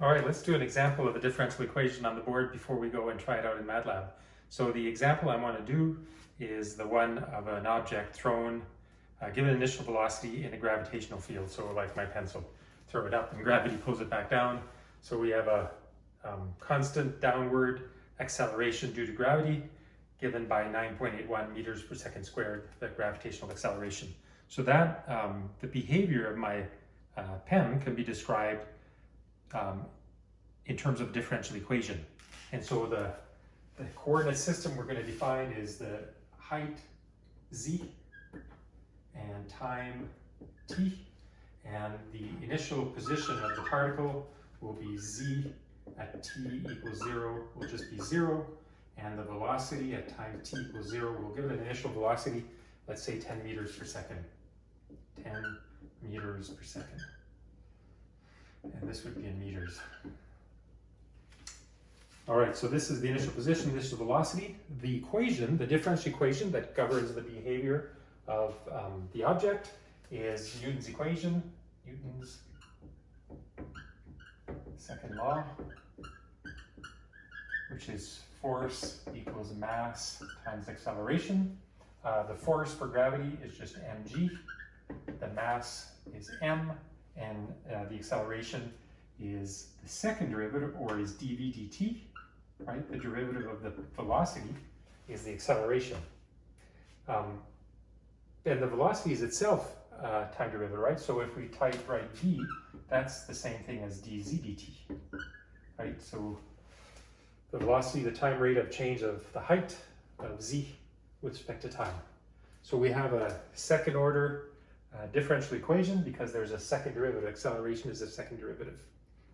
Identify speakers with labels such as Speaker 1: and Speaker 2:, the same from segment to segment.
Speaker 1: All right, let's do an example of a differential equation on the board before we go and try it out in MATLAB. So the example I want to do is the one of an object thrown, given initial velocity in a gravitational field. So like my pencil, throw it up and gravity pulls it back down. So we have a constant downward acceleration due to gravity given by 9.81 meters per second squared, the gravitational acceleration. So that the behavior of my pen can be described in terms of a differential equation. And so the coordinate system we're going to define is the height z and time t, and the initial position of the particle will be z at t equals 0 will just be 0, and the velocity at time t equals 0 will give it an initial velocity, let's say 10 meters per second. 10 meters per second. And this would be in meters. All right, so this is the initial position, this is the velocity. The equation, the differential equation that governs the behavior of the object is Newton's equation, Newton's second law, which is force equals mass times acceleration. The force for gravity is just mg, the mass is m, and the acceleration is the second derivative, or is dv dt, right? The derivative of the velocity is the acceleration. And the velocity is itself time derivative, right? So if we type right v, that's the same thing as dz dt, right? So the velocity, the time rate of change of the height of z with respect to time. So we have a second order differential equation because there's a second derivative. Acceleration is a second derivative.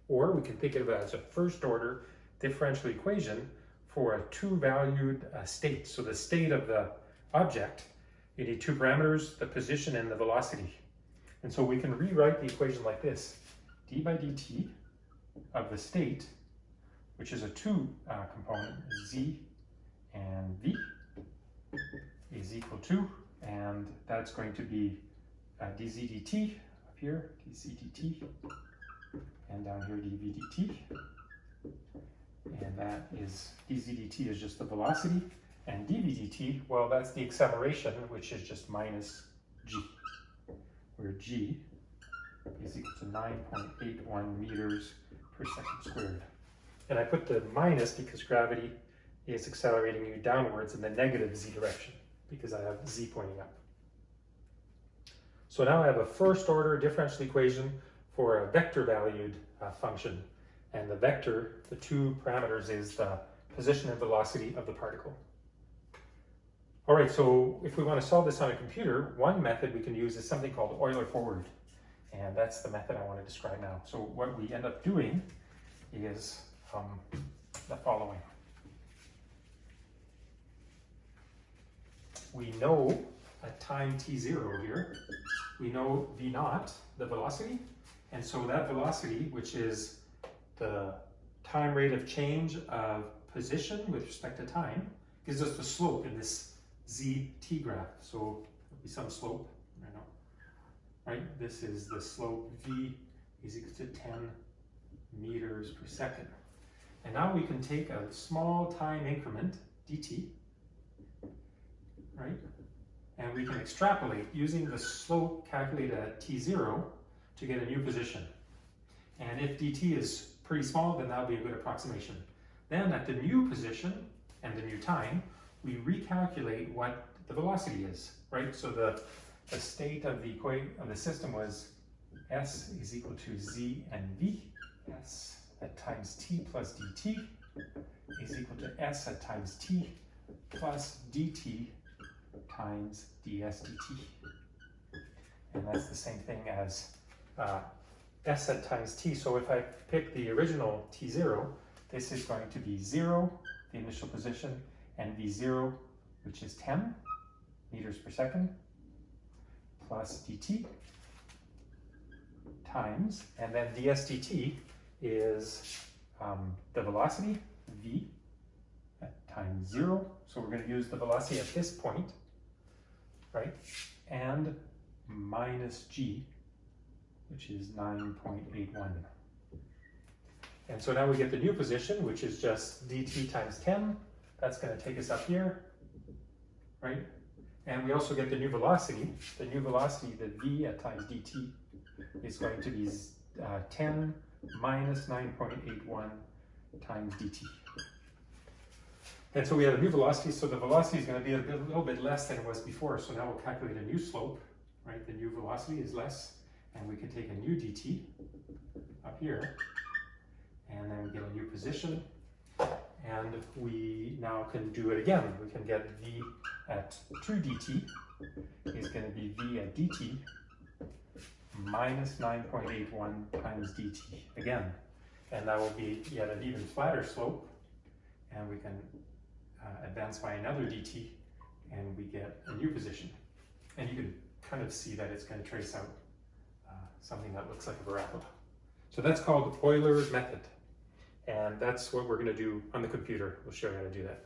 Speaker 1: Or we can think of it as a first order differential equation for a two-valued state. So the state of the object, you need two parameters, the position and the velocity. And so we can rewrite the equation like this. d by dt of the state, which is a two component, z and v, is equal to, and that's going to be dz dt up here, dz dt, and down here dv dt, and that is dz dt is just the velocity, and dv dt, well, that's the acceleration, which is just minus g, where g is equal to 9.81 meters per second squared. And I put the minus because gravity is accelerating you downwards in the negative z direction, because I have z pointing up. So now I have a first order differential equation for a vector valued function. And the vector, the two parameters, is the position and velocity of the particle. All right, so if we want to solve this on a computer, one method we can use is something called Euler forward. And that's the method I want to describe now. So what we end up doing is the following. We know at time t0 here, we know v naught, the velocity, and so that velocity, which is the time rate of change of position with respect to time, gives us the slope in this zt graph. So there'll be some slope, I know, right? This is the slope v is equal to 10 meters per second. And now we can take a small time increment, dt, right? And we can extrapolate using the slope calculated at t0 to get a new position. And if dt is pretty small, then that'll be a good approximation. Then at the new position and the new time, we recalculate what the velocity is, right? So the state of the system was s is equal to z and v. S at times t plus dt is equal to s at times t plus dt times ds dt. And that's the same thing as s at times t. So if I pick the original t0, this is going to be 0, the initial position, and v0, which is 10 meters per second, plus dt times, and then ds dt is the velocity, v, at time 0. So we're going to use the velocity at this point, right? And minus g, which is 9.81. And so now we get the new position, which is just dt times 10. That's going to take us up here, right? And we also get the new velocity. The new velocity, the v at times dt, is going to be 10 minus 9.81 times dt. And so we have a new velocity, so the velocity is going to be a little bit less than it was before. So now we'll calculate a new slope, right? The new velocity is less, and we can take a new dt up here, and then we get a new position, and we now can do it again. We can get v at 2 dt is going to be v at dt minus 9.81 times dt again. And that will be yet an even flatter slope, and we can advance by another dt, and we get a new position. And you can kind of see that it's going to trace out something that looks like a parabola. So that's called Euler's method. And that's what we're going to do on the computer. We'll show you how to do that.